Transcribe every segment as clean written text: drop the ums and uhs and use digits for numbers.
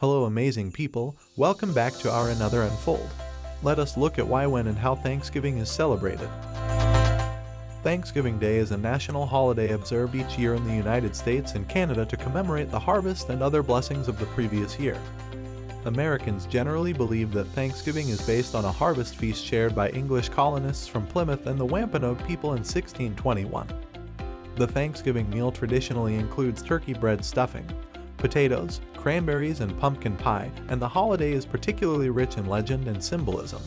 Hello amazing people, welcome back to our Another Unfold. Let us look at why, when, and how Thanksgiving is celebrated. Thanksgiving Day is a national holiday observed each year in the United States and Canada to commemorate the harvest and other blessings of the previous year. Americans generally believe that Thanksgiving is based on a harvest feast shared by English colonists from Plymouth and the Wampanoag people in 1621. The Thanksgiving meal traditionally includes turkey bread stuffing, potatoes, cranberries, and pumpkin pie, and the holiday is particularly rich in legend and symbolism.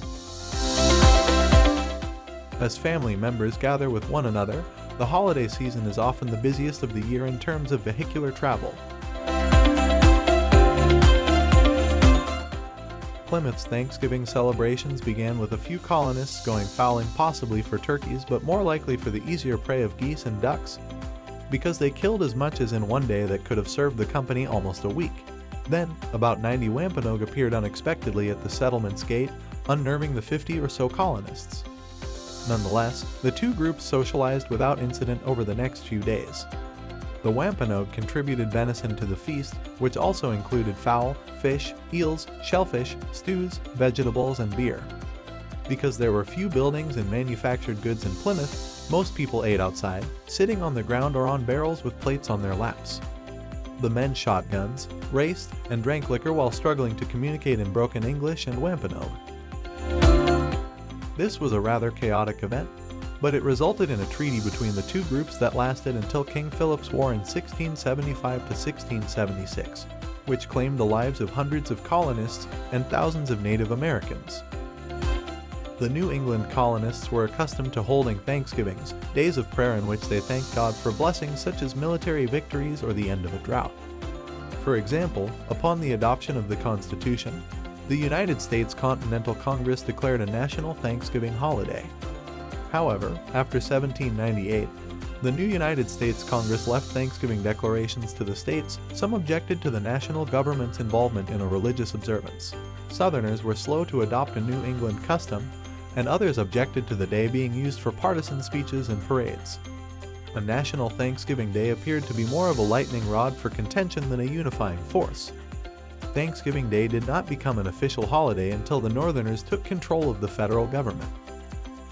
As family members gather with one another, the holiday season is often the busiest of the year in terms of vehicular travel. Plymouth's Thanksgiving celebrations began with a few colonists going fowling, possibly for turkeys, but more likely for the easier prey of geese and ducks, because they killed as much as in one day that could have served the company almost a week. Then, about 90 Wampanoag appeared unexpectedly at the settlement's gate, unnerving the 50 or so colonists. Nonetheless, the two groups socialized without incident over the next few days. The Wampanoag contributed venison to the feast, which also included fowl, fish, eels, shellfish, stews, vegetables, and beer. Because there were few buildings and manufactured goods in Plymouth, most people ate outside, sitting on the ground or on barrels with plates on their laps. The men shot guns, raced, and drank liquor while struggling to communicate in broken English and Wampanoag. This was a rather chaotic event, but it resulted in a treaty between the two groups that lasted until King Philip's War in 1675 to 1676, which claimed the lives of hundreds of colonists and thousands of Native Americans. The New England colonists were accustomed to holding Thanksgivings, days of prayer in which they thanked God for blessings such as military victories or the end of a drought. For example, upon the adoption of the Constitution, the United States Continental Congress declared a national Thanksgiving holiday. However, after 1798, the new United States Congress left Thanksgiving declarations to the states. Some objected to the national government's involvement in a religious observance. Southerners were slow to adopt a New England custom, and others objected to the day being used for partisan speeches and parades. A national Thanksgiving Day appeared to be more of a lightning rod for contention than a unifying force. Thanksgiving Day did not become an official holiday until the Northerners took control of the federal government.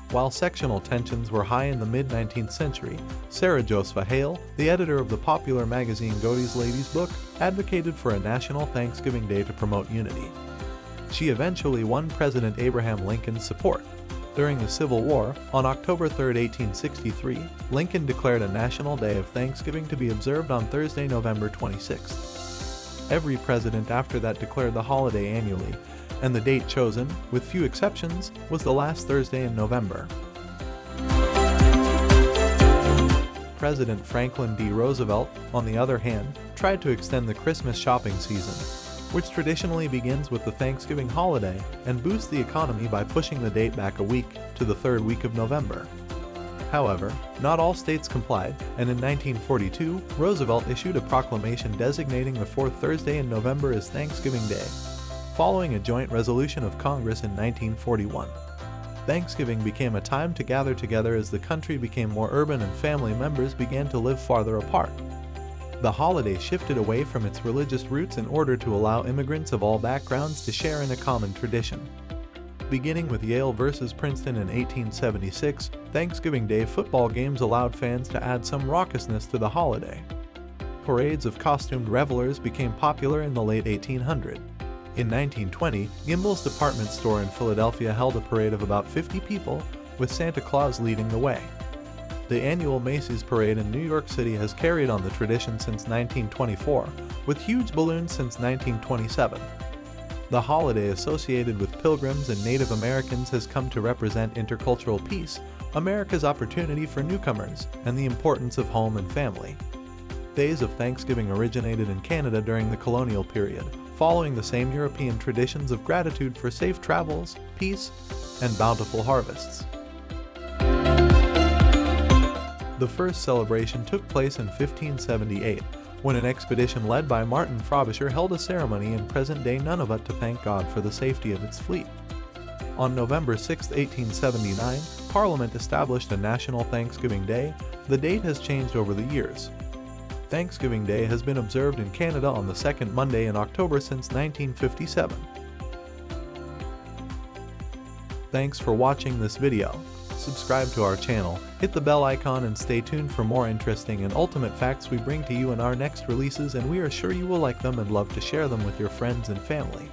While sectional tensions were high in the mid-19th century, Sarah Josepha Hale, the editor of the popular magazine Godey's Lady's Book, advocated for a national Thanksgiving Day to promote unity. She eventually won President Abraham Lincoln's support. During the Civil War, on October 3, 1863, Lincoln declared a national day of Thanksgiving to be observed on Thursday, November 26. Every president after that declared the holiday annually, and the date chosen, with few exceptions, was the last Thursday in November. President Franklin D. Roosevelt, on the other hand, tried to extend the Christmas shopping season, which traditionally begins with the Thanksgiving holiday, and boosts the economy by pushing the date back a week to the third week of November. However, not all states complied, and in 1942, Roosevelt issued a proclamation designating the fourth Thursday in November as Thanksgiving Day, following a joint resolution of Congress in 1941. Thanksgiving became a time to gather together as the country became more urban and family members began to live farther apart. The holiday shifted away from its religious roots in order to allow immigrants of all backgrounds to share in a common tradition. Beginning with Yale versus Princeton in 1876, Thanksgiving Day football games allowed fans to add some raucousness to the holiday. Parades of costumed revelers became popular in the late 1800s. In 1920, Gimbel's department store in Philadelphia held a parade of about 50 people, with Santa Claus leading the way. The annual Macy's parade in New York City has carried on the tradition since 1924, with huge balloons since 1927. The holiday associated with Pilgrims and Native Americans has come to represent intercultural peace, America's opportunity for newcomers, and the importance of home and family. Days of Thanksgiving originated in Canada during the colonial period, following the same European traditions of gratitude for safe travels, peace, and bountiful harvests. The first celebration took place in 1578, when an expedition led by Martin Frobisher held a ceremony in present-day Nunavut to thank God for the safety of its fleet. On November 6, 1879, Parliament established a national Thanksgiving Day. The date has changed over the years. Thanksgiving Day has been observed in Canada on the second Monday in October since 1957. Thanks for watching this video. Subscribe to our channel, hit the bell icon, and stay tuned for more interesting and ultimate facts we bring to you in our next releases, and we are sure you will like them and love to share them with your friends and family.